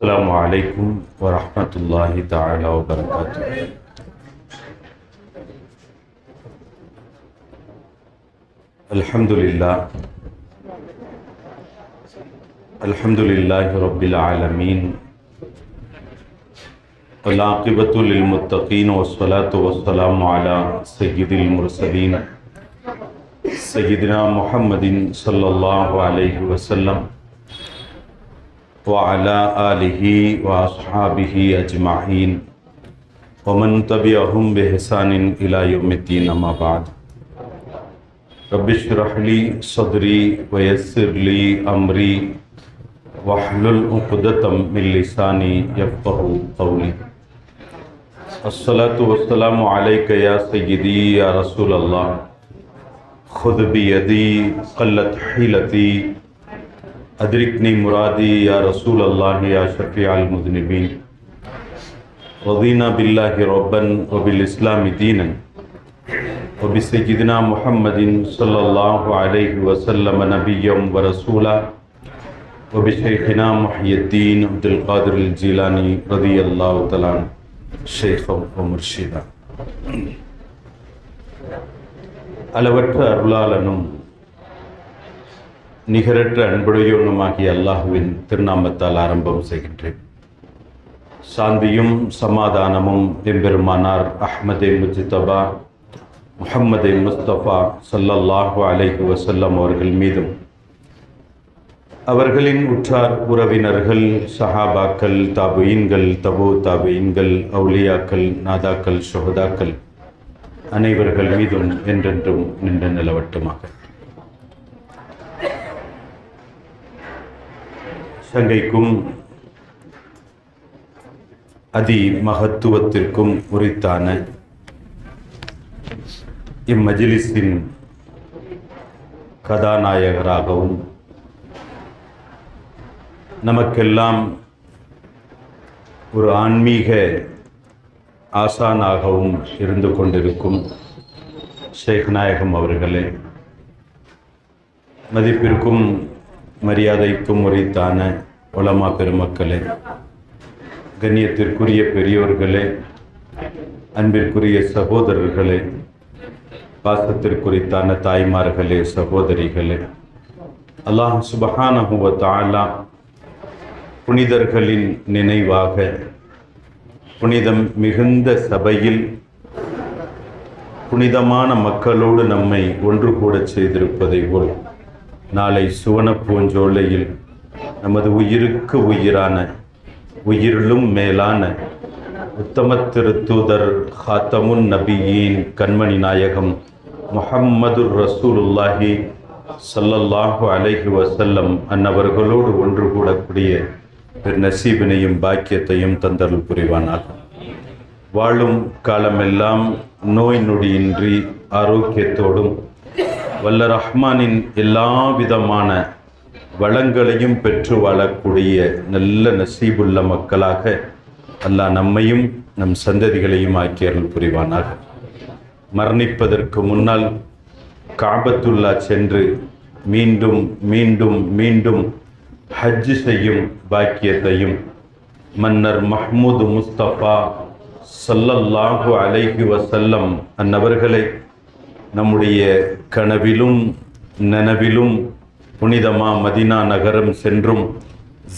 السلام عليكم ورحمة الله تعالى وبركاته. الحمد لله رب العالمين، والعاقبة للمتقين، والصلاة والسلام على سيد المرسلين سيدنا محمد صلى الله عليه وسلم وعلى آله وأصحابه أجمعين ومن تبعهم بإحسان إلى يوم الدين، أما بعد. رب اشرح لي صدري ويسر لي أمري واحلل عقدة من لساني يفقهوا قولي. الصلاة والسلام عليك يا سيدي يا رسول الله، خذ بيدي قلت حيلتي أدركني مرادي يا رسول الله يا شفيع المذنبين. رضينا بالله ربا وبالإسلام دينا وبسيدنا محمد صلى الله عليه وسلم نبيا ورسولا وبشيخنا محي الدين عبد القادر الجيلاني رضي الله تعالى عنه شيخا ومرشدا. அளவற்ற அருளாளனும் நிகரற்ற அன்புடையோனுமாகிய அல்லாஹுவின் திருநாமத்தால் ஆரம்பம் செய்கின்றேன். சாந்தியும் சமாதானமும் எம்பெருமானார் அஹ்மதே முஜ்தபா முஹம்மதே முஸ்தபா ஸல்லல்லாஹு அலைஹி வஸல்லம் அவர்கள் மீதும், அவர்களின் உற்றார் உறவினர்கள், சஹாபாக்கள், தாபுஈன்கள், தபு தாபுஈன்கள், அவுலியாக்கள், நாதாக்கள், ஷுஹதாக்கள் அனைவர்கள் மீதும் என்றென்றும் நின்று நிலவட்டுமாக. சங்கைக்கும் அதி மகத்துவத்திற்கும் உரித்தான இம்மஜ்லிஸின் கதாநாயகராகவும் நமக்கெல்லாம் ஒரு ஆன்மீக ஆசானாகவும் இருந்து கொண்டிருக்கும் ஷேக் நாயகம் அவர்களே, மதிப்பிற்கும் மரியாதைக்கும் உரித்தான உலமா பெருமக்களே, கண்ணியத்திற்குரிய பெரியோர்களே, அன்பிற்குரிய சகோதரர்களே, பாசத்திற்குரித்தான தாய்மார்களே, சகோதரிகளே, அல்லாஹ் சுப்ஹானஹு வ தஆலா புனிதர்களின் நினைவாக புனிதம் மிகுந்த சபையில் புனிதமான மக்களோடு நம்மை ஒன்று கூடச் செய்திருப்பதை போல், நாளை சுவன பூஞ்சோலையில் நமது உயிருக்கு உயிரான, உயிரிலும் மேலான உத்தம திருத்தூதர் ஹாத்தமுன் நபியின் கண்மணி நாயகம் முஹம்மதுர் ரசூலுல்லாஹி ஸல்லல்லாஹு அலைஹி வஸல்லம் அன்னவர்களோடு ஒன்று கூடக்கூடிய பெரு நசீபினையும் பாக்கியத்தையும் தந்தருள் புரிவானாக. வாழும் காலமெல்லாம் நோய் நொடியின்றி ஆரோக்கியத்தோடும் வல்ல ரஹ்மானின் எல்லா விதமான வளங்களையும் பெற்று வாழக்கூடிய நல்ல நசீபுள்ள மக்களாக அல்லாஹ் நம்மையும் நம் சந்ததிகளையும் ஆக்கியருள் புரிவானாக. மரணிப்பதற்கு முன்னால் காபத்துல்லா சென்று மீண்டும் மீண்டும் மீண்டும் ஹஜ் செய்யும் பாக்கியத்தையும் மன்னர் மஹ்மூது முஸ்தபா ஸல்லல்லாஹு அலைஹி வஸல்லம் அன்னவர்களை நம்முடைய கனவிலும் நனவிலும் புனிதமா மதினா நகரம் சென்றும்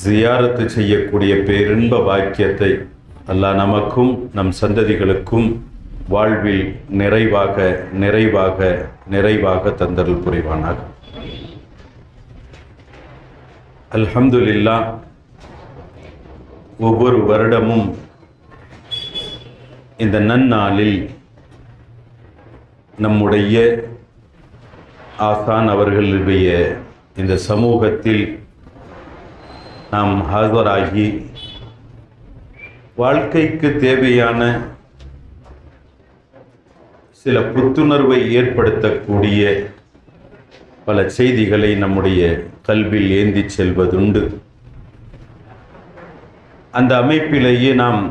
ஜியாரத்து செய்யக்கூடிய பேரின்ப பாக்கியத்தை அல்லாஹ் நமக்கும் நம் சந்ததிகளுக்கும் வாழ்வில் நிறைவாக நிறைவாக நிறைவாக தந்தருள் புரிவானாக. அல்ஹம்துலில்லாஹ், ஒவ்வொரு வருடமும் இந்த நன்னாளில் நம்முடைய ஆசான் அவர்களுடைய இந்த சமூகத்தில் நாம் ஆஜராகி வாழ்க்கைக்கு தேவையான சில புத்துணர்வை ஏற்படுத்தக்கூடிய பல செய்திகளை நம்முடைய கல்வியில் ஏந்தி செல்வதுண்டு. அந்த அமைப்பிலேயே நாம்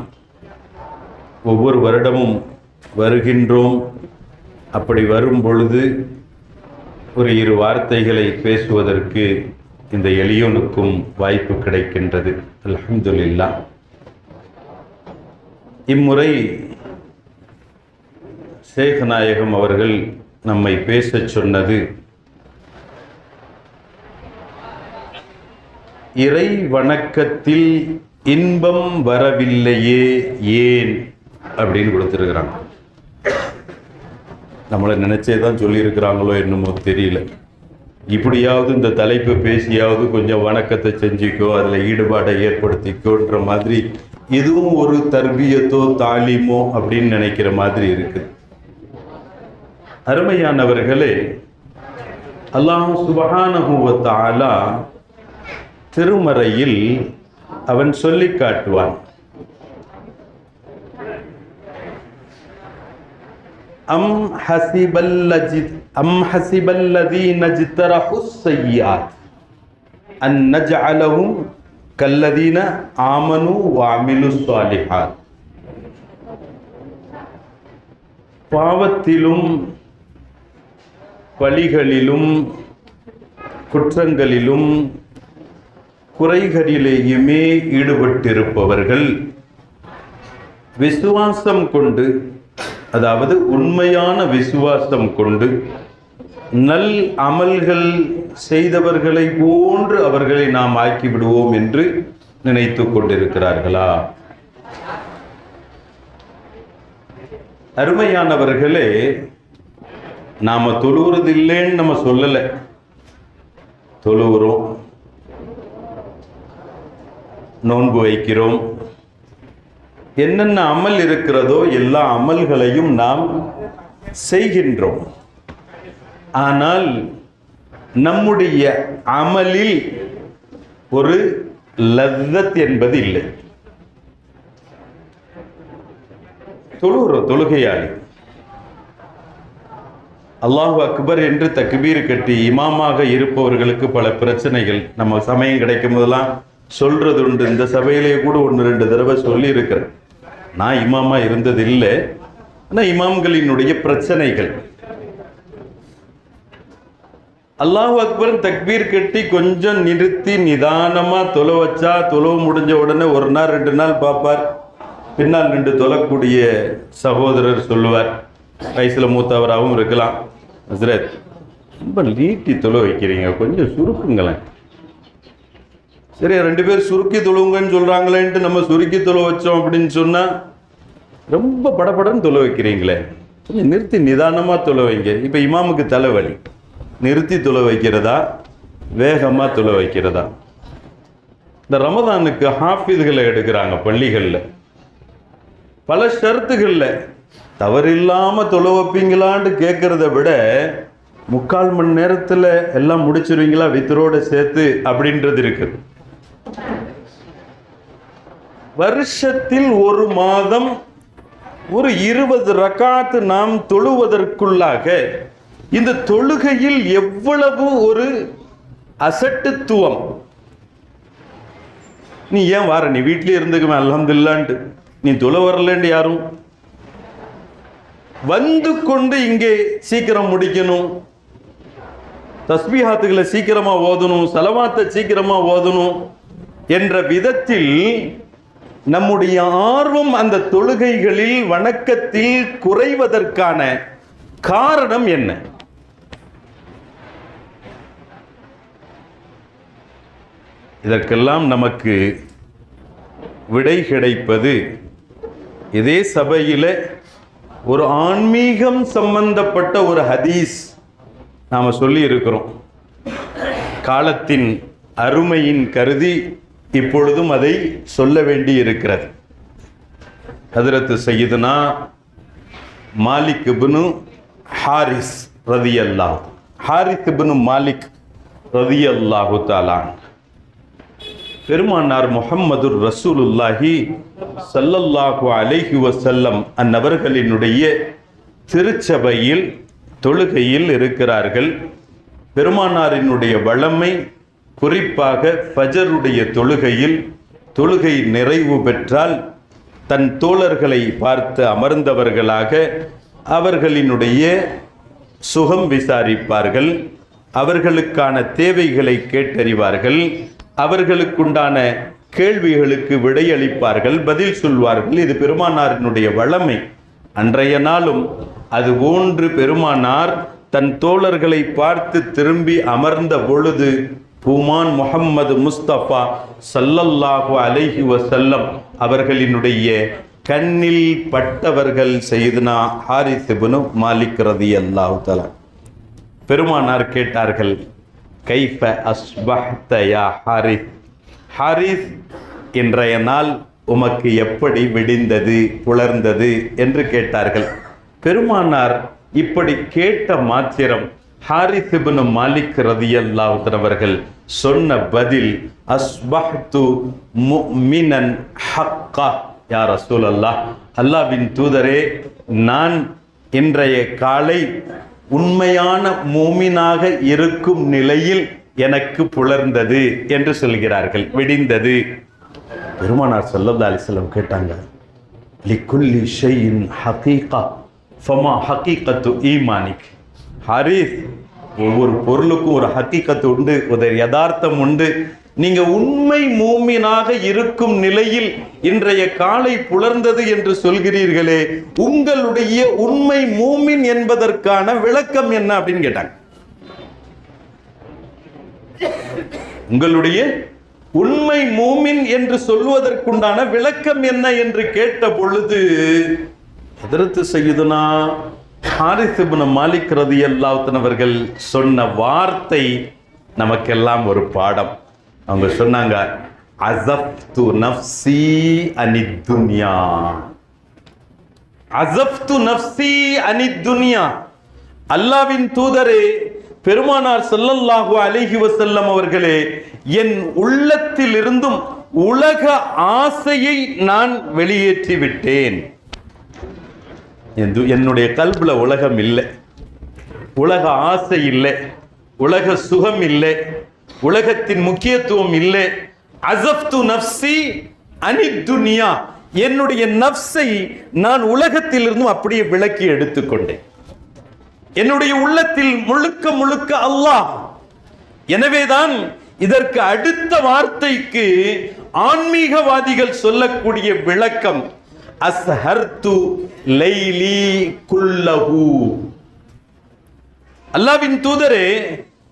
ஒவ்வொரு வருடமும் வருகின்றோம். அப்படி வரும் பொழுது ஒரு இரு வார்த்தைகளை பேசுவதற்கு இந்த எளியோனுக்கும் வாய்ப்பு கிடைக்கின்றது. அல்ஹம்துலில்லாஹ். இம்முறை ஷேக் நாயகம் அவர்கள் நம்மை பேசச் சொன்னது இறை வணக்கத்தில் இன்பம் வரவில்லையே ஏன் அப்படின்னு கொடுத்துருக்குறாங்க. நம்மளை நினைச்சே தான் சொல்லியிருக்கிறாங்களோ என்னமோ தெரியல. இப்படியாவது இந்த தலைப்பை பேசியாவது கொஞ்சம் வணக்கத்தை செஞ்சுக்கோ, அதில் ஈடுபாடை ஏற்படுத்திக்கோன்ற மாதிரி இதுவும் ஒரு தர்பியத்தோ தாலீமோ அப்படின்னு நினைக்கிற மாதிரி இருக்குது. அருமையானவர்களே, அல்லாஹ் சுப்ஹானஹு வ தஆலா திருமறையில் அவன் சொல்லி காட்டுவான், அம் ஹஸிபல்லதீன ஜ்தரஹுஸ் ஸய்யிஆத் அன் நஜ்அலஹும் கல்லதீன ஆமனு வ அமிலுஸ் ஸாலிஹாத். பாவத்திலும் பழிகளிலும் குற்றங்களிலும் குறைகளிலேயுமே ஈடுபட்டிருப்பவர்கள் விசுவாசம் கொண்டு, அதாவது உண்மையான விசுவாசம் கொண்டு நல் அமல்கள் செய்தவர்களை போன்று அவர்களை நாம் ஆக்கிவிடுவோம் என்று நினைத்து கொண்டிருக்கிறார்களா? அருமையானவர்களே, நாம தொழுவுறது இல்லைன்னு நம்ம சொல்லலை, தொழுவுறோம், நோன்பு வைக்கிறோம், என்னென்ன அமல் இருக்கிறதோ எல்லா அமல்களையும் நாம் செய்கின்றோம். ஆனால் நம்முடைய அமலில் ஒரு லzzத் என்பது இல்லை. தொழுகையாளி அல்லாஹு அக்பர் என்று தக்பீர் கட்டி இமாமாக இருப்பவர்களுக்கு பல பிரச்சனைகள். நம்ம சமயம் கிடைக்கும் போதெல்லாம் சொல்றது உண்டு. இந்த சபையிலே கூட 1-2 தடவை சொல்லி இருக்கிறேன். நான் இமாமா இருந்தது இல்லை, ஆனால் இமாம்களினுடைய பிரச்சனைகள். அல்லாஹு அக்பர் தக்பீர் கட்டி கொஞ்சம் நிறுத்தி நிதானமா தொலை வச்சா, தொலை முடிஞ்ச உடனே 1 நாள் 2 நாள் பார்ப்பார். பின்னால் நின்று தொழக்கூடிய சகோதரர் சொல்லுவார், வயசுல மூத்தவராகவும் இருக்கலாம், ஹஸ்ரத் ரொம்ப நீட்டி தொலை வைக்கிறீங்க, கொஞ்சம் சுருக்குங்களேன். சரி, 2 பேர் சுருக்கி தொழுவுங்கன்னு சொல்றாங்களேன்ட்டு நம்ம சுருக்கி தொலை வச்சோம் அப்படின்னு சொன்னா, ரொம்ப படபடன்னு தொலை வைக்கிறீங்களே, கொஞ்சம் நிறுத்தி நிதானமா தொலை வைங்க. இப்ப இமாமுக்கு தலைவலி, நிறுத்தி தொலை வைக்கிறதா வேகமா தொலை வைக்கிறதா? இந்த ரமதானுக்கு ஹாஃபிதுகளை எடுக்கிறாங்க பள்ளிகள்ல, பல ஷர்த்துகள்ல தவறில்லாம தொலை வைப்பீங்களான்னு கேட்கறத விட 3/4 மணி நேரத்துல எல்லாம் முடிச்சிருவீங்களா வித்தரோட சேர்த்து அப்படின்றது இருக்கு. வருஷத்தில் 1 மாதம் ஒரு 20 ரக்காத்து நாம் தொழுவதற்குள்ளாக இந்த தொழுகையில் எவ்வளவு ஒரு அசட்டுத்துவம். நீ ஏன் வார, நீ வீட்டிலே இருந்துக்குமே அல்ஹம்துலில்லாஹ்ன்ட்டு, நீ தொழ வரலன்னு யாரும் வந்து கொண்டு இங்கே சீக்கிரம் முடிக்கணும், தஸ்பீஹாத்துகளை சீக்கிரமா ஓதணும், சலவாத்தை சீக்கிரமா ஓதணும் என்ற விதத்தில் நம்முடைய ஆர்வம் அந்த தொழுகைகளில் வணக்கத்தில் குறைவதற்கான காரணம் என்ன? இதற்கெல்லாம் நமக்கு விடை கிடைப்பது இதே சபையில் ஒரு ஆன்மீகம் சம்பந்தப்பட்ட ஒரு ஹதீஸ் நாம் சொல்லி இருக்கிறோம். காலத்தின் அருமையின் கருதி இப்பொழுதும் அதை சொல்ல வேண்டி இருக்கிறது. ஹதரத் சையதுனா மாலிக் இப்னு ஹாரிஸ் ரதியல்லாஹ், ஹாரிஸ் இப்னு மாலிக் ரதியல்லாஹு தஆலா, பெருமானார் முஹம்மதுர் ரசூலுல்லாஹி ஸல்லல்லாஹு அலைஹி வஸல்லம் அன்னவர்களினுடைய திருச்சபையில் தொழுகையில் இருக்கிறார்கள். பெருமானாரினுடைய வளமை குறிப்பாக ஃபஜருடைய தொழுகையில் தொழுகை நிறைவு பெற்றால் தன் தோழர்களை பார்த்து அமர்ந்தவர்களாக அவர்களினுடைய சுகம் விசாரிப்பார்கள், அவர்களுக்கான தேவைகளை கேட்டறிவார்கள், அவர்களுக்குண்டான கேள்விகளுக்கு விடையளிப்பார்கள், பதில் சொல்வார்கள். இது பெருமானாரினுடைய வளமை. அன்றைய நாளும் அதுபோன்று பெருமானார் தன் தோழர்களை பார்த்து திரும்பி அமர்ந்த பொழுது பூமான் முஹம்மது முஸ்தபா ஸல்லல்லாஹு அலைஹி வஸல்லம் அவர்களினுடைய கண்ணில் பட்டவர்கள் சையதுனா ஹாரிஸ் இப்னு மாலிக் ரலியல்லாஹு தஆலா. பெருமானார் கேட்டார்கள், கைஃப அஸ்பஹ்த யா ஹாரிஸ், ஹாரிஸ் இன்றைய நாள் உமக்கு எப்படி விடிந்தது, புலர்ந்தது என்று கேட்டார்கள். பெருமானார் இப்படி கேட்ட மாத்திரம் ஹாரிஸ் இப்னு மாலிக் ரலியல்லாஹு தஆலா அவர்கள் சொன்ன பதில், அஸ்பஹ்து முஃமினன் ஹக்கா யா ரசூலல்லாஹ், அல்லாஹ்வின் தூதரே, நான் இன்றைய காலை உண்மையான மூமினாக இருக்கும் நிலையில் எனக்கு புலர்ந்தது என்று சொல்கிறார்கள், விடிந்தது. பெருமானார் ஸல்லல்லாஹு அலைஹி வஸல்லம் கேட்டாங்க, லிகுல்லி ஷைஇன் ஹகீகா ஃபமா ஹகீகத்து ஈமானிக். ஹாரிஸ், ஒவ்வொரு பொருளுக்கும் ஒரு ஹகீகத்து உண்டு, ஒரு யதார்த்தம் உண்டு. நீங்க உண்மை மூமினாக இருக்கும் நிலையில் இன்றைய காலை புலர்ந்தது என்று சொல்கிறீர்களே, உங்களுடைய உண்மை மூமின் என்பதற்கான விளக்கம் என்ன அப்படின்னு கேட்டாங்க. உங்களுடைய உண்மை மூமின் என்று சொல்வதற்குண்டான விளக்கம் என்ன என்று கேட்ட பொழுது ஹதரத் சய்யிதுனா ஹாரிஸ் இப்னு மாலிக் ரலியல்லாஹு தஆலா அவர்கள் சொன்ன வார்த்தை நமக்கெல்லாம் ஒரு பாடம். அவங்க சொன்னாங்க, அஸஃப்து நஃப்ஸி அனித் துன்யா, அஸஃப்து நஃப்ஸி அனித் துன்யா. அல்லாஹ்வின் தூதரே, பெருமானார் ஸல்லல்லாஹு அலைஹி வஸல்லம் அவர்களே, என் உள்ளத்தில் இருந்தும் உலக ஆசையை நான் வெளியேற்றி விட்டேன். என்னுடைய கல்புல உலகம் இல்லை, உலக ஆசை இல்லை, உலக சுகம் இல்லை, உலகத்தின் முக்கியத்துவம் இல்லை. அஸஃப்து நஃப்ஸி அனித் துன்யா, என்னுடைய நஃப்ஸை நான் உலகத்திலிருந்தும் அப்படியே விலக்கி எடுத்துக்கொண்டேன். என்னுடைய உள்ளத்தில் முழுக்க முழுக்க அல்லாஹ். எனவேதான் இதற்கு அடுத்த வார்த்தைக்கு ஆன்மீகவாதிகள் சொல்லக்கூடிய விளக்கம், அஸ்ஹர்து லைலி குல்லஹு. அல்லாஹ்வின் தூதரே,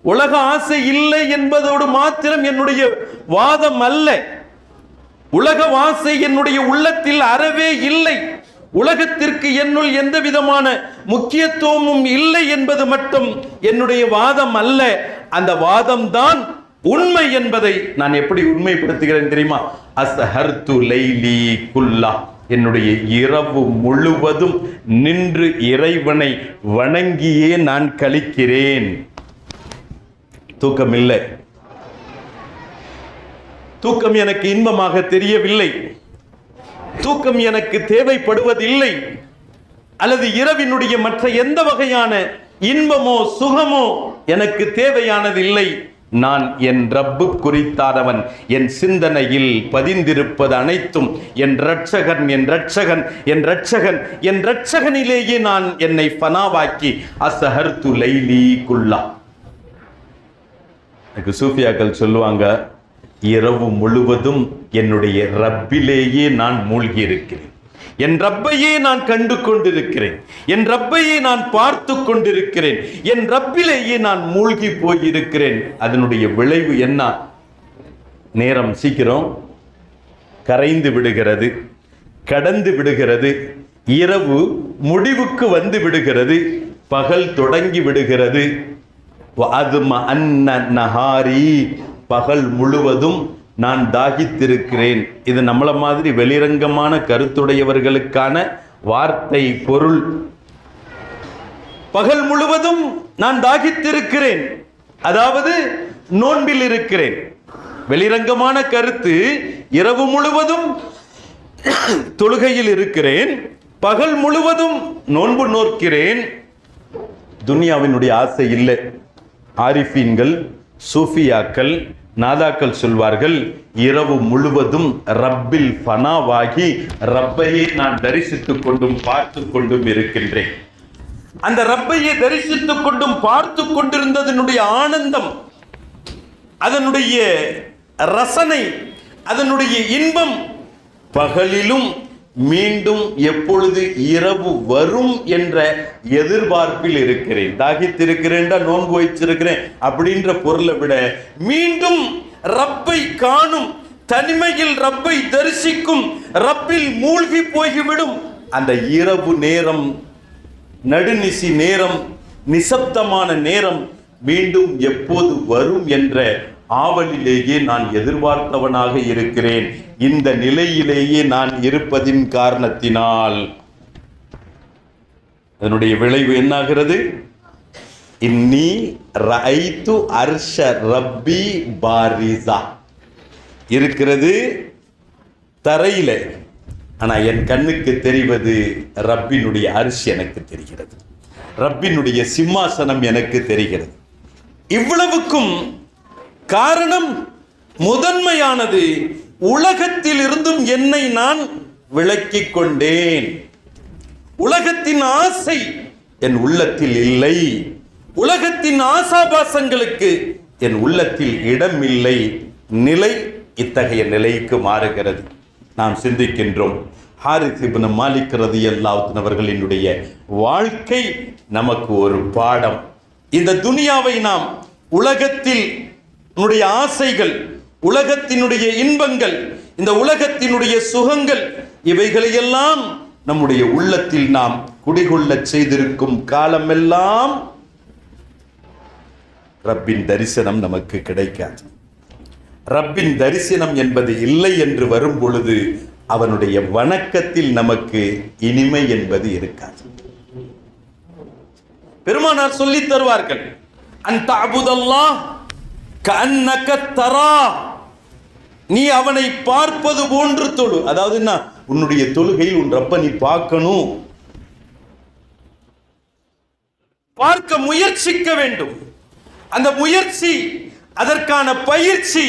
உலக ஆசை இல்லை என்பதோடு மாத்திரம் என்னுடைய வாதம் அல்ல. உலக ஆசை என்னுடைய உள்ளத்தில் அறவே இல்லை, உலகத்திற்கு என்னுள் எந்த விதமான முக்கியத்துவமும் இல்லை என்பது மட்டும் என்னுடைய வாதம் அல்ல. அந்த வாதம் தான் உண்மை என்பதை நான் எப்படி உண்மைப்படுத்துகிறேன் தெரியுமா? அஸ்ஹர்து லைலி குல்லா, என்னுடைய இரவு முழுவதும் நின்று இறைவனை வணங்கியே நான் கழிக்கிறேன். தூக்கம் இல்லை, தூக்கம் எனக்கு இன்பமாக தெரியவில்லை, தூக்கம் எனக்கு தேவைப்படுவதில்லை, அல்லது இரவினுடைய மற்ற எந்த வகையான இன்பமோ சுகமோ எனக்கு தேவையானதில்லை. நான் என் ரப்பு குறித்தானவன், என் சிந்தனையில் பதிந்திருப்பது அனைத்தும் என் ரட்சகன், என் ரட்சகன், என் ரட்சகன், என் ரட்சகனிலேயே நான் என்னை ஃபனாவாக்கி அஸ்ஹர்து லைலி குல்லா. எனக்கு சூஃபியாக்கள் சொல்லுவாங்க, இரவு முழுவதும் என்னுடைய ரப்பிலேயே நான் மூழ்கி இருக்கிறேன், என் ரப்பையே நான் கண்டு கொண்டிருக்கிறேன், என் ரப்பையே நான் பார்த்து கொண்டிருக்கிறேன், என் ரப்பிலேயே நான் மூழ்கி போயிருக்கிறேன். அதனுடைய விளைவு என்ன? நேரம் சீக்கிரம் கரைந்து விடுகிறது, கடந்து விடுகிறது, இரவு முடிவுக்கு வந்து விடுகிறது, பகல் தொடங்கி விடுகிறது. நஹாரி, பகல் முழுவதும் நான் தாகித்திருக்கிறேன். இது நம்மள மாதிரி வெளிரங்கமான கருத்துடையவர்களுக்கான வார்த்தை பொருள். பகல் முழுவதும் நான் தாகித்திருக்கிறேன், அதாவது நோன்பில் இருக்கிறேன். வெளிரங்கமான கருத்து, இரவு முழுவதும் தொழுகையில் இருக்கிறேன், பகல் முழுவதும் நோன்பு நோக்கிறேன். துனியாவினுடைய ஆசை இல்லை. ஆரிஃபீன்கள், சூஃபியாக்கள், நாதாக்கள் சொல்வார்கள், இரவு முழுவதும் ரப்பில் ஃபனாவாகி ரப்பையே நான் தரிசித்துக் கொண்டும் பார்த்து கொண்டும் இருக்கின்றேன். அந்த ரப்பையை தரிசித்துக் கொண்டும் பார்த்து கொண்டிருந்ததனுடைய ஆனந்தம், அதனுடைய ரசனை, அதனுடைய இன்பம், பகலிலும் மீண்டும் எப்பொழுது இரவு வரும் என்ற எதிர்பார்ப்பில் இருக்கிறேன். தாகித்திருக்கிறேன், நோன்பு வைச்சிருக்கிறேன் அப்படின்ற பொருளை விட மீண்டும் ரப்பை காணும், தனிமையில் ரப்பை தரிசிக்கும், ரப்பில் மூழ்கி போய்விடும் அந்த இரவு நேரம், நடுநிசி நேரம், நிசப்தமான நேரம் மீண்டும் எப்போது வரும் என்ற ஆவலிலேயே நான் எதிர்பார்த்தவனாக இருக்கிறேன். இந்த நிலையிலேயே நான் இருப்பதின் காரணத்தினால் அதனுடைய விளைவு என்னாகிறது? இன்னி ரஐத்து அர்ஷ ரப்பி பாரிஸா இருக்கிறது தரையில, ஆனா என் கண்ணுக்கு தெரிவது ரப்பினுடைய அரிசி எனக்கு தெரிகிறது, ரப்பினுடைய சிம்மாசனம் எனக்கு தெரிகிறது. இவ்வளவுக்கும் காரணம் முதன்மையானது, உலகத்தில் இருந்தும் என்னை நான் விலக்கிக் கொண்டேன். உலகத்தின் ஆசை என் உள்ளத்தில் இல்லை, உலகத்தின் ஆசாபாசங்களுக்கு என் உள்ளத்தில் இடம் இல்லை. நிலை இத்தகைய நிலைக்கு மாறுகிறது. நாம் சிந்திக்கின்றோம், ஹாரிஸ் இப்னு மாலிக் ரலியல்லாஹு அன்ஹு அவர்களினுடைய வாழ்க்கை நமக்கு ஒரு பாடம். இந்த துனியாவை நாம் உலகத்தில் ஆசைகள், உலகத்தினுடைய இன்பங்கள், இந்த உலகத்தினுடைய சுகங்கள், இவைகளையெல்லாம் நம்முடைய உள்ளத்தில் நாம் குடிகொள்ள செய்திருக்கும் காலமெல்லாம் ரப்பின் தரிசனம் நமக்கு கிடைக்காது. ரப்பின் தரிசனம் என்பது இல்லை என்று வரும் பொழுது அவனுடைய வணக்கத்தில் நமக்கு இனிமை என்பது இருக்காது. பெருமானார் சொல்லித் தருவார்கள், அன்த அபுதல்லாஹ் கஅன்னக தரா, நீ அவனை பார்ப்பது போன்று தொழு. அதாவது என்ன, உன்னுடைய தொழுகையில் உன் ரப்ப நீ பார்க்கணும், பார்க்க முயற்சிக்க வேண்டும். அந்த முயற்சி, அதற்கான பயிற்சி,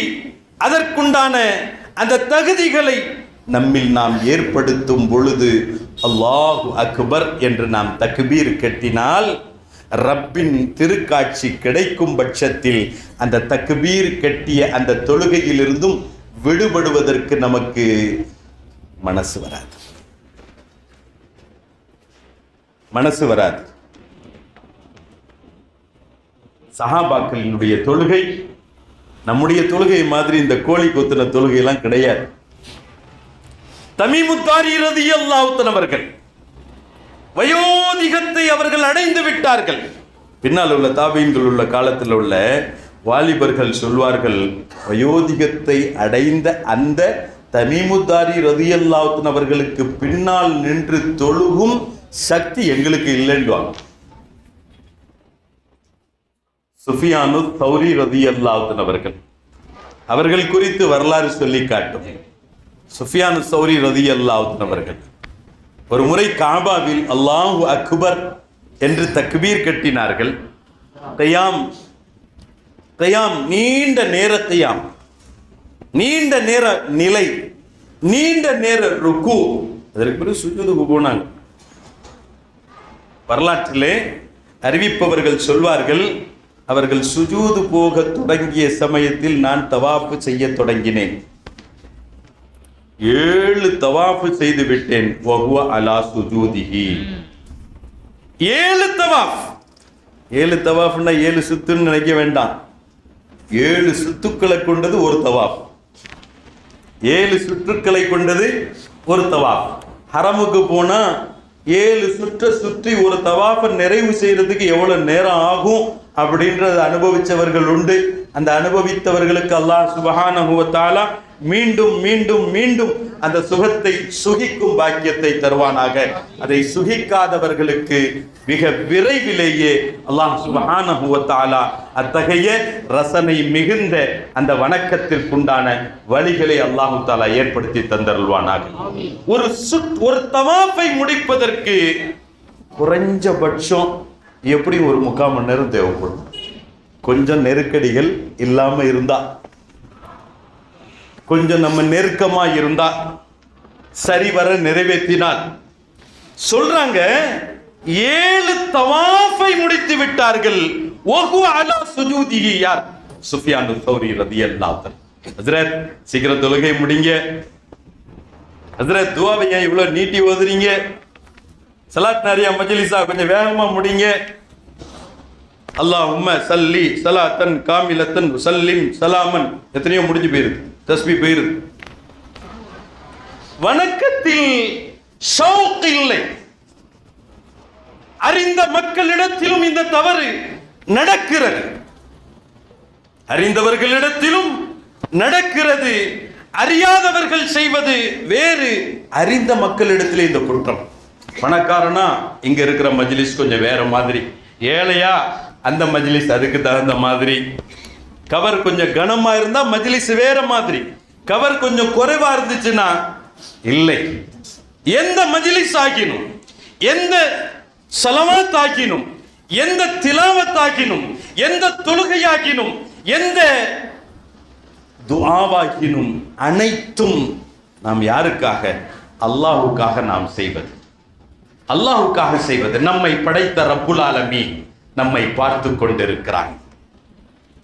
அதற்குண்டான அந்த தகுதிகளை நம்மில் நாம் ஏற்படுத்தும் பொழுது அல்லாஹு அக்பர் என்று நாம் தக்பீர் கட்டினால் ரப்பின் திருக்காட்சி கிடைக்கும் பட்சத்தில் அந்த தக்பீர் கட்டிய அந்த தொழுகையிலிருந்தும் விடுபடுவதற்கு நமக்கு மனசு வராது, மனசு வராது. சஹாபாக்களினுடைய தொழுகை நம்முடைய தொழுகை மாதிரி இந்த கோழி கொத்தின தொழுகை எல்லாம் கிடையாது. தமீமு தாரி ரலியல்லாஹு அன்ஹு அவர்கள் வயோதிகத்தை அவர்கள் அடைந்து விட்டார்கள். பின்னால் உள்ள தாபீன்கள் உள்ள காலத்தில் உள்ள வாலிபர்கள் சொல்வார்கள், வயோதிகத்தை அடைந்த அந்த தமீமு தாரி ரலியல்லாஹு அன்ஹு அவர்களுக்கு பின்னால் நின்று தொழுகும் சக்தி எங்களுக்கு இல்லைன்னுவாங்க. சுஃபியானு தௌரி ரலியல்லாஹு அன்ஹு அவர்கள் குறித்து வரலாறு சொல்லி காட்டும். சுஃபியானு தௌரி ரலியல்லாஹு அன்ஹு அவர்கள் ஒரு முறை காபாவில் அல்லாஹு அக்பர் என்று தக்பீர் கட்டினார்கள். கயாம், கயாம் நீண்ட நேர கயாம், நீண்ட நேர நிலை, நீண்ட நேர ருக்கு, அதற்கு பிறகு சுஜூதுக்கு போனாங்க. வரலாற்றிலே அறிவிப்பவர்கள் சொல்வார்கள், அவர்கள் சுஜூது போக தொடங்கிய சமயத்தில் நான் தவாஃபு செய்ய தொடங்கினேன். 7 தவாஃபு செய்து விட்டேன். வஹுவ அலா சுஜூதிஹி. 7 தவாஃப். 7 தவாஃப்னா 7 சுத்துன்னு நினைக்க வேண்டாம். 7 சுத்துக்களை கொண்டது ஒரு தவாஃப். 7 சுற்றுக்களை கொண்டது ஒரு தவாஃப். ஹரமுக்கு போனா 7 சுற்றி ஒரு தவாஃபை நிறைவு செய்யறதுக்கு எவ்வளவு நேரம் ஆகும் அப்படின்றத அனுபவிச்சவர்கள் உண்டு. அந்த அனுபவித்தவர்களுக்கு அல்லாஹ் சுப்ஹானஹு வ தஆலா மீண்டும் மீண்டும் மீண்டும் அந்த சுகத்தை சுகிக்கும் பாக்கியத்தை தருவானாக. அதை சுகிக்காதவர்களுக்கு மிக விரைவிலேயே அல்லாஹ் சுப்ஹானஹு வ தஆலா அத்தகைய ரசனை மிகுந்த அந்த வணக்கத்திற்குண்டான வழிகளை அல்லாஹ் தஆலா ஏற்படுத்தி தந்தருள்வானாக. ஒரு தவாஃபை முடிப்பதற்கு குறைஞ்சபட்சம் எப்படி ஒரு 3/4 மணி நேரம் தேவைப்படும். கொஞ்சம் நெருக்கடிகள் இல்லாம இருந்தா, கொஞ்சம் நம்ம நெருக்கமா இருந்தா, சரிவர நிறைவேற்றினால். சொல்றாங்க 7 தவாஃபை முடித்து விட்டார்கள். வஹுவ அலா சுஜூதிஹி. யார்? சுஃபியான் தௌரி ரலியல்லாஹு அன்ஹு. ஹஜ்ரத் சீக்கிரம் தொழுகை முடிங்க. ஹஜ்ரத் துஆவை ஏன் இவ்வளவு நீட்டி ஓதுறீங்க? ஸலாத் நிறைய மஜ்லிஸா கொஞ்சம் வேகமா முடிங்க. அல்லாஹும்ம ஸல்லி ஸலாத்தன் காமிலத்தன் வஸல்லிம் ஸலாமன். எத்தனையோ முடிஞ்சு போயிருது, தஸ்பீஹ் போயிருது. வணக்கத்தில் ஷௌக் இல்லை. அறிந்த மக்களிடத்திலும் இந்த தவறு நடக்கிறது, அறிந்தவர்களிடத்திலும் நடக்கிறது. அறியாதவர்கள் செய்வது வேறு, அறிந்த மக்களிடத்திலே இந்த குற்றம். பணக்காரனா இங்க இருக்கிற மஜ்லிஸ் கொஞ்சம் வேற மாதிரி, ஏழையா அந்த மஜ்லிஸ் அதுக்கு தகுந்த மாதிரி. கவர் கொஞ்சம் கனமா இருந்தா மஜ்லிஸ் வேற மாதிரி, கவர் கொஞ்சம் குறைவா இருந்துச்சுன்னா இல்லை. எந்த மஜ்லிஸ் ஆகினும், எந்த ஸலவாத் ஆகினும், எந்த திலாவத் ஆகினும், எந்த தொழுகையாகினும், எந்த துஆவாகினும் அனைத்தும் நாம் யாருக்காக? அல்லாஹ்வுக்காக நாம் செய்வது, அல்லாஹ்வுக்காக செய்வது. நம்மை படைத்த ரப்புல் ஆலமீன் நம்மை பார்த்து கொண்டிருக்கிறான்,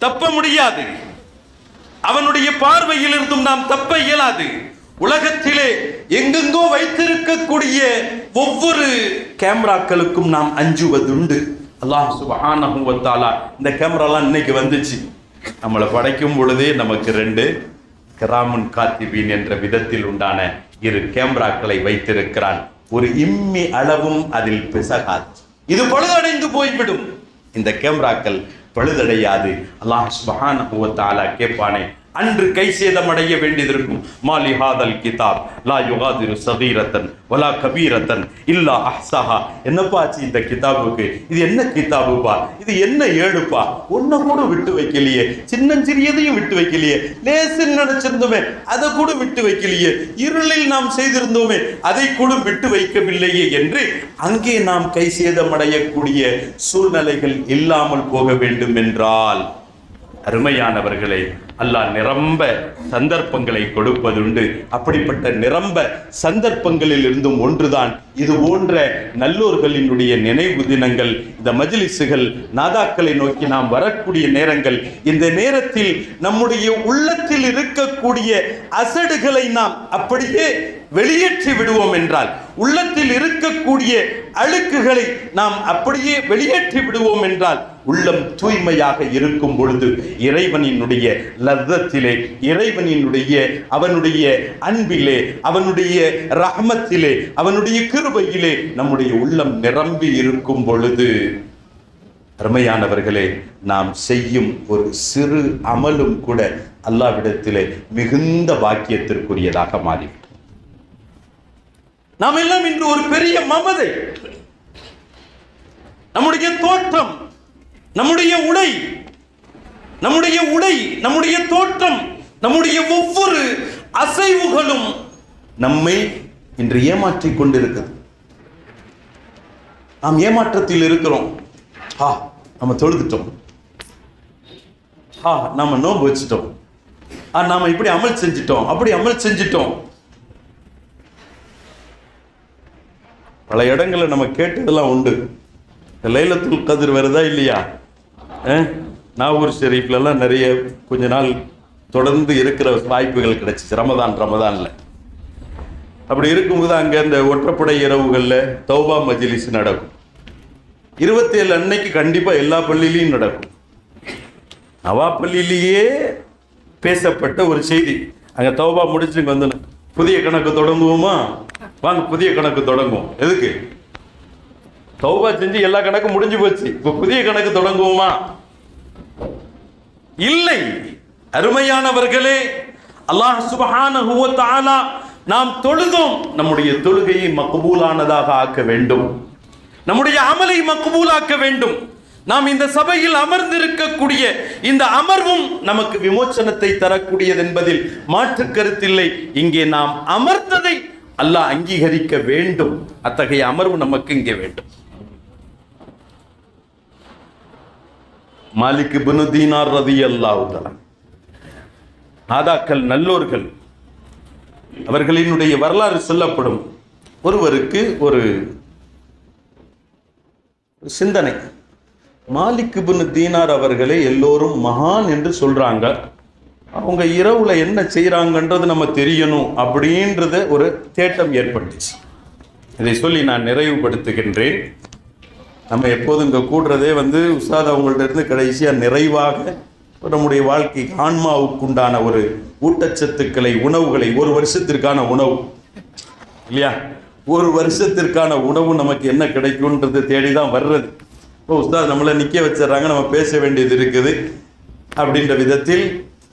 தப்ப முடியாது. அவனுடைய பார்வையில் இருந்தும் நாம் தப்ப இயலாது. உலகத்திலே எங்கெங்கோ வைத்திருக்கக்கூடிய ஒவ்வொரு கேமராக்களுக்கும் நாம் அஞ்சுவதுண்டு. அல்லாஹ் சுப்ஹானஹு வ தஆலா இந்த கேமராலாம் இன்னைக்கு வந்துச்சு. நம்மளை படைக்கும் பொழுதே நமக்கு 2 கிராமுன் காத்திபீன் என்ற விதத்தில் உண்டான 2 கேமராக்களை வைத்திருக்கிறான். ஒரு இம்மி அளவும் அதில் பிசகாது. இது பழுதடைந்து போய்விடும். இந்த கேமராக்கள் பழுதடையாது. அல்லாஹ் சுப்ஹானஹு வ தஆலா கேட்பானே, அன்று கை சேதமடைய வேண்டியதற்கும் மாலி ஹாதல் கிதாப் லா யுகாதிரு சகீரத்தன் வலா கபீரத்தன் இல்லா அஹ்ஸஹா. என்னப்பா ஆச்சு இந்த கிதாபுக்கு? இது என்ன கிதாபுப்பா? இது என்ன ஏடுப்பா? ஒன்ன கூட விட்டு வைக்கலையே, சின்னஞ்சிறியதையும் விட்டு வைக்கலையே, லேசுன்னு நினைச்சிருந்தோமே அதை கூட விட்டு வைக்கலையே, இருளில் நாம் செய்திருந்தோமே அதை கூட விட்டு வைக்கவில்லையே என்று அங்கே நாம் கை சேதமடையக்கூடிய சூழ்நிலைகள் இல்லாமல் போக வேண்டும் என்றால், அருமையானவர்களே, அல்லாஹ் நிரம்ப சந்தர்ப்பங்களை கொடுப்பதுண்டு. அப்படிப்பட்ட நிரம்ப சந்தர்ப்பங்களில் இருந்தும் ஒன்றுதான் இது போன்ற நல்லோர்களினுடைய நினைவு தினங்கள், இந்த மஜ்லிஸுகள், நாதாக்களை நோக்கி நாம் வரக்கூடிய நேரங்கள். இந்த நேரத்தில் நம்முடைய உள்ளத்தில் இருக்கக்கூடிய அசடுகளை நாம் அப்படியே வெளியேற்றி விடுவோம் என்றால், உள்ளத்தில் இருக்கக்கூடிய அழுக்குகளை நாம் அப்படியே வெளியேற்றி விடுவோம் என்றால், உள்ளம் தூய்மையாக இருக்கும் பொழுது இறைவனினுடைய லzzத்திலே, இறைவனினுடைய அவனுடைய அன்பிலே, அவனுடைய ரஹ்மத்திலே, அவனுடைய கிருபையிலே நம்முடைய உள்ளம் நிரம்பி இருக்கும் பொழுது, அருமையானவர்களே, நாம் செய்யும் ஒரு சிறு அமலும் கூட அல்லாஹ்விடத்திலே மிகுந்த பாக்கியத்திற்குரியதாக மாறிவிடும். நாம் எல்லாம் இன்று ஒரு பெரிய மமதை, நம்முடைய தோற்றம், நம்முடைய உடை, நம்முடைய தோற்றம், நம்முடைய ஒவ்வொரு அசைவுகளும் நம்மை இன்று ஏமாற்றிக் கொண்டிருக்கிறது. நாம் ஏமாற்றத்தில் இருக்கிறோம். நம்ம தொழுதுட்டோம், நாம நோன்பு வச்சுட்டோம், நாம இப்படி அமல் செஞ்சிட்டோம், அப்படி அமல் செஞ்சிட்டோம். பல இடங்களில் நம்ம கேட்டதெல்லாம் உண்டு. லைலத்துல் கத்ர் வருதா இல்லையா? நாகூர் ஷெரீஃப்லலாம் நிறைய கொஞ்ச நாள் தொடர்ந்து இருக்கிற வாய்ப்புகள் கிடைச்சிச்சு ரமதான்ல. அப்படி இருக்கும்போது அங்கே இந்த ஒற்றைப்படை இரவுகளில் தௌபா மஜ்லிஸ் நடக்கும். 27 அன்னைக்கு கண்டிப்பாக எல்லா பள்ளியிலையும் நடக்கும். நவாப்பள்ளியிலேயே பேசப்பட்ட ஒரு செய்தி. அங்கே தௌபா முடிச்சுங்க வந்து புதிய கணக்கு தொடங்குவோமா? வாங்க புதிய கணக்கு தொடங்குவோம். எதுக்கு? தௌபா செஞ்சு எல்லா கணக்கும் முடிஞ்சு போச்சு, இப்போ புதிய கணக்கு தொடங்குவோமா? இல்லை. அருமையானவர்களே, அல்லாஹ் சுப்ஹானஹு வ தஆலா நாம் தொழுதோம், நம்முடைய தொழுகையை மக்பூலானதாக ஆக்க வேண்டும், நம்முடைய அமலை மக்பூலாக்க வேண்டும். நாம் இந்த சபையில் அமர்ந்திருக்கக்கூடிய இந்த அமர்வும் நமக்கு விமோச்சனத்தை தரக்கூடியது என்பதில் மாற்று கருத்தில்லை. இங்கே நாம் அமர்ந்ததை அல்லாஹ் அங்கீகரிக்க வேண்டும். அத்தகைய அமர்வு நமக்கு இங்கே வேண்டும். மாலிக் இப்னு தீனார் ரலியல்லாஹு தஆலா, நாதாக்கள், நல்லோர்கள், அவர்களினுடைய வரலாறு சொல்லப்படும். ஒருவருக்கு ஒரு சிந்தனை. மாலிக் இப்னு தீனார் அவர்களை எல்லோரும் மகான் என்று சொல்றாங்க. அவங்க இரவுல என்ன செய்கிறாங்கன்றது நம்ம தெரியணும் அப்படின்றத ஒரு தேட்டம் ஏற்பட்டுச்சு. இதை சொல்லி நான் நிறைவுபடுத்துகின்றேன். நம்ம எப்போதும் இங்கே கூடுறதே உஸ்தாத் அவங்கள்ட்ட இருந்து கடைசியாக நிறைவாக நம்முடைய வாழ்க்கை ஆன்மாவுக்குண்டான ஒரு ஊட்டச்சத்துக்களை, உணவுகளை, ஒரு வருஷத்திற்கான உணவு இல்லையா, ஒரு வருஷத்திற்கான உணவு நமக்கு என்ன கிடைக்கும்ன்றது தேடி தான் வர்றது. உஸ்தாத் நம்மளை நிற்க வச்சிடறாங்க, நம்ம பேச வேண்டியது இருக்குது அப்படின்ற விதத்தில்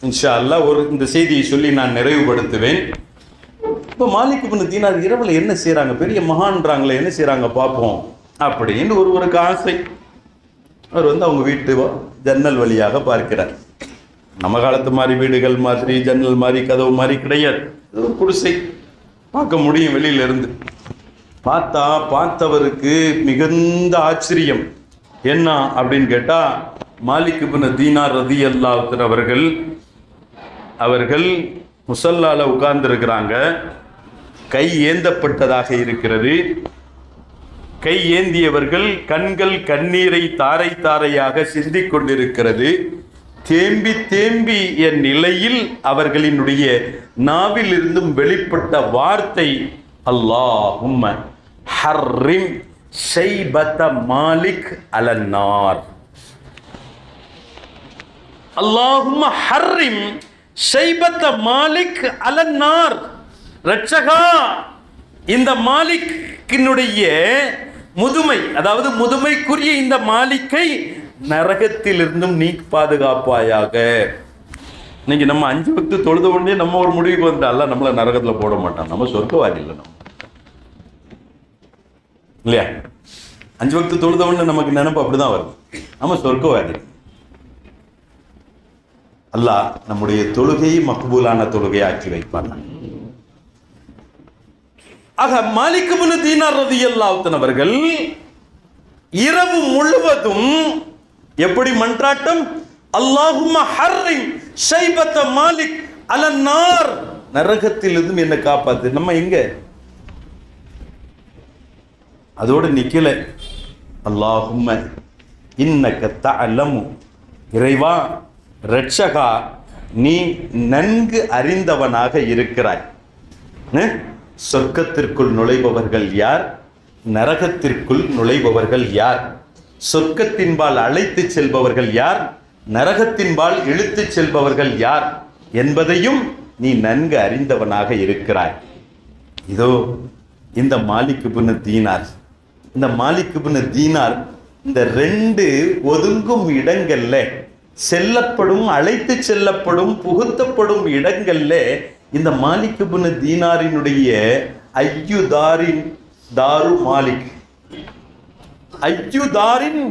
இன்ஷா அல்லாஹ் இந்த செய்தியை சொல்லி நான் நிறைவுபடுத்துவேன். இப்போ மாலிக் இப்னு தீனார் இரவில் என்ன செய்கிறாங்க, பெரிய மகான்றாங்களே, என்ன செய்கிறாங்க பார்ப்போம் அப்படின்னு ஒருவருக்கு ஆசை. அவர் அவங்க வீட்டு ஜன்னல் வழியாக பார்க்கிறார். நம்ம காலத்து மாதிரி வீடுகள் மாதிரி ஜன்னல் மாதிரி கதவு மாதிரி கிடையாது. ஒரு குடிசை பார்க்க முடியும் வெளியிலிருந்து. பார்த்தவருக்கு மிகுந்த ஆச்சரியம். என்ன அப்படின்னு கேட்டால், மாலிக் இப்னு தீனார் ரலியல்லாஹு அன்ஹு அவர்கள் முஸல்லால உட்கார்ந்திருக்கிறாங்க. கை ஏந்தப்பட்டதாக இருக்கிறது. கை ஏந்தியவர்கள் கண்கள் கண்ணீரை தாரை தாரையாக சிந்திக் கொண்டிருக்கிறது. தேம்பி தேம்பிய நிலையில் அவர்களினுடைய நாவில் இருந்தும் வெளிப்பட்ட வார்த்தை, அல்லாஹும்ம ஹர்ரிம் ஷைபத மாலிக் அலன்னார். அல்லாஹும்ம ஹர்ரிம் ஷைபத மாலிக் அலன்னார். ரட்சகா, இந்த மாலிக்கினுடைய முதுமை, அதாவது முதுமைக்குரிய இந்த மாலிக்கை நரகத்திலிருந்தும் நீ பாதுகாப்பாயாக. இன்னைக்கு நம்ம 5 வக்து தொழுத உடனே நம்ம ஒரு முடிவுக்கு வந்தால நம்மள நரகத்தில் போட மாட்டான், நம்ம சொர்க்கவாதி இல்லை. நம்ம இல்லையா, 5 வக்து தொழுத உடனே நமக்கு நினைப்பு அப்படிதான் வருது, நம்ம சொர்க்கவாதி. அல்லாஹ் நம்முடைய தொழுகையை மக்பூலான தொழுகையை ஆக்கி வைப்பான். ஆக மாலிக் இப்னு தீனார் ரலியல்லாஹு அன்ஹு அவர்கள் இரவு முழுவதும் எப்படி மன்றாட்டம், அல்லாஹும்ம ஹர்ரிம் ஷைபத மாலிக் அலன்னார், நரகத்திலிருந்து என்னை காப்பாத்து. நம்ம எங்க அதோடு நிக்கல. அல்லாஹும்ம இன்னக தஅலமு, இறைவா ரட்சகா நீ நன்கு அறிந்தவனாக இருக்கிறாய். சொர்க்கத்திற்குள் நுழைபவர்கள் யார், நரகத்திற்குள் நுழைபவர்கள் யார், சொர்க்கத்தின்பால் அழைத்து செல்பவர்கள் யார், நரகத்தின்பால் இழுத்து செல்பவர்கள் யார் என்பதையும் நீ நன்கு அறிந்தவனாக இருக்கிறாய். இதோ இந்த மாலிக் இப்னு தீனார், இந்த மாலிக் இப்னு தீனார் இந்த 2 ஒதுங்கும் இடங்கள்ல, செல்லப்படும், அழைத்து செல்லப்படும், புகுத்தப்படும் இடங்கள்ல இந்த மாலிக் இப்னு தீனாரினுடைய ஐயுதாரின் தாரு மாலிக், ஐயுதாரின்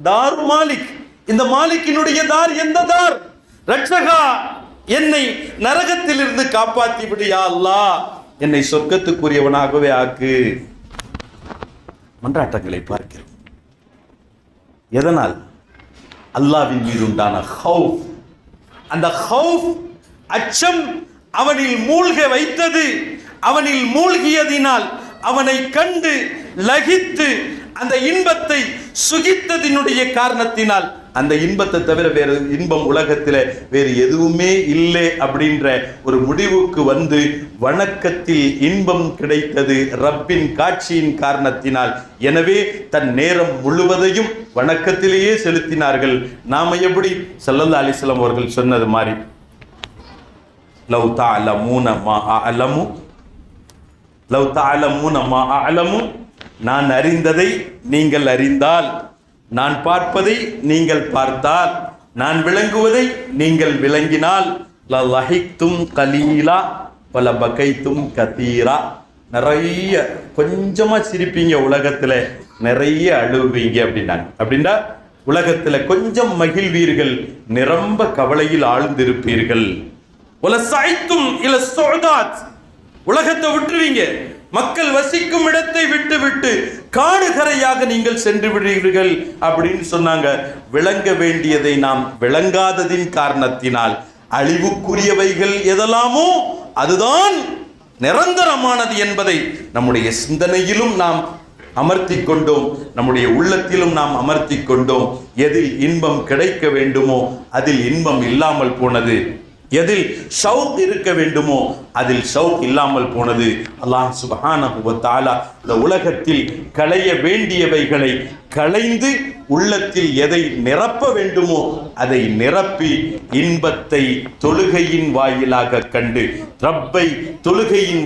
தாரு மாலிக், இந்த மாலிக்கினுடைய தார் எந்த தார்? ரட்சகா என்னை நரகத்திலிருந்து காப்பாற்றி விடு யா அல்லாஹ், என்னை சொர்க்கத்துக்குரியவனாகவே ஆக்கு. மன்றாட்டங்களை பார்க்கிறோம். எதனால்? அல்லாஹ்வின் மீது உண்டான ஹவுஃப். அந்த ஹவுஃப், அச்சம் அவனில் மூழ்க வைத்தது. அவனில் மூழ்கியதினால் அவனை கண்டு லகித்து அந்த இன்பத்தை சுகித்ததினுடைய காரணத்தினால், அந்த இன்பத்தை தவிர வேறு இன்பம் உலகத்தில் வேறு எதுவுமே இல்லை அப்படின்ற ஒரு முடிவுக்கு வந்து வணக்கத்தில் இன்பம் கிடைத்தது ரப்பின் காட்சியின் காரணத்தினால். எனவே தன் நேரம் முழுவதையும் வணக்கத்திலேயே செலுத்தினார்கள். நாம எப்படி ஸல்லல்லாஹு அலைஹி வஸல்லம் அவர்கள் சொன்னது மாதிரி, லவ் தஅலமூன மா அஅலமு, லவ் தஅலமூன மா அஅலமு, நான் அறிந்ததை நீங்கள் அறிந்தால், நான் பார்ப்பதை நீங்கள் பார்த்தால், நான் விளங்குவதை நீங்கள் விளங்கினால், லலஹிக்தும் கலீலா வலபகைத்தும் கதீரா, நிறைய கொஞ்சமா சிரிப்பீங்க, உலகத்துல நிறைய அழுவீங்க அப்படின்னாங்க. அப்படின்னா உலகத்துல கொஞ்சம் மகிழ்வீர்கள், நிரம்ப கவலையில் ஆழ்ந்திருப்பீர்கள். வலசைத்தும் இல சுஅதாத், உலகத்தை விட்டுருவீங்க, மக்கள் வசிக்கும் இடத்தை விட்டு விட்டு காடுகரையாக நீங்கள் சென்று விடுவீர்கள் அப்படின்னு சொன்னாங்க. விளங்க வேண்டியதை நாம் விளங்காததின் காரணத்தினால் அழிவுக்குரியவைகள் எதெல்லாமோ அதுதான் நிரந்தரமானது என்பதை நம்முடைய சிந்தனையிலும் நாம் அமர்த்தி கொண்டோம், நம்முடைய உள்ளத்திலும் நாம் அமர்த்தி கொண்டோம். எதில் இன்பம் கிடைக்க வேண்டுமோ அதில் இன்பம் இல்லாமல் போனது, எதில் ஷவுக் இருக்க வேண்டுமோ அதில் ஷவுக் இல்லாமல் போனது. அல்லாஹ் சுப்ஹானஹு வ தஆலா இந்த உலகத்தில் களைய வேண்டியவைகளை களைந்து உள்ளத்தில் எதை நிரப்ப வேண்டுமோ அதை நிரப்பி இன்பத்தை தொழுகையின் வாயிலாக கண்டு, ரப்பை தொழுகையின்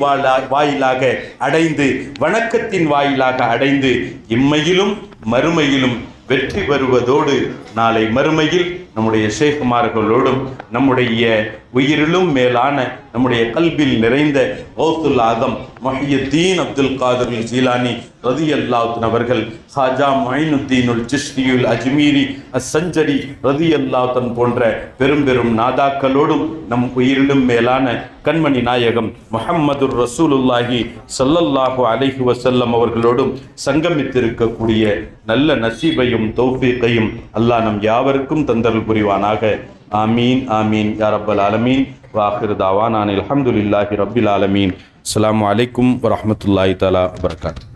வாயிலாக அடைந்து, வணக்கத்தின் வாயிலாக அடைந்து, இம்மையிலும் மறுமையிலும் வெற்றி பெறுவதோடு நாளை மறுமையில் நம்முடைய ஷேகுமார்களோடும் நம்முடைய உயிரிலும் மேலான நம்முடைய கல்பில் நிறைந்த கௌசுல் ஆதம் முஹியுத்தீன் அப்துல் காதிர் ஜீலானி ரலியல்லாஹு அன்ஹு அவர்கள், ஹாஜா முஈனுத்தீனுல் சிஷ்தியுல் அஜ்மீரி அஸ்ஸஞ்சரி ரலியல்லாஹு அன்ஹு போன்ற பெரும் பெரும் நாதாக்களோடும் நம் உயிரிலும் மேலான கண்மணி நாயகம் முஹம்மதுர் ரசூலுல்லாஹி ஸல்லல்லாஹு அலைஹி வஸல்லம் அவர்களோடும் சங்கமித்திருக்கக்கூடிய நல்ல நசீபையும் தௌஃபீகையும் அல்லாஹ் நம் யாவருக்கும் தந்தருள் புரிவானாக. ஆமீன் ஆமீன் யா ரப்பல் ஆலமீன். வாஹிரு தாவானா அல்ஹம்துலில்லாஹி ரப்பில் ஆலமீன். அஸ்ஸலாமு அலைக்கும் வரஹ்மத்துல்லாஹி தஆலா வபரகாத்துஹு.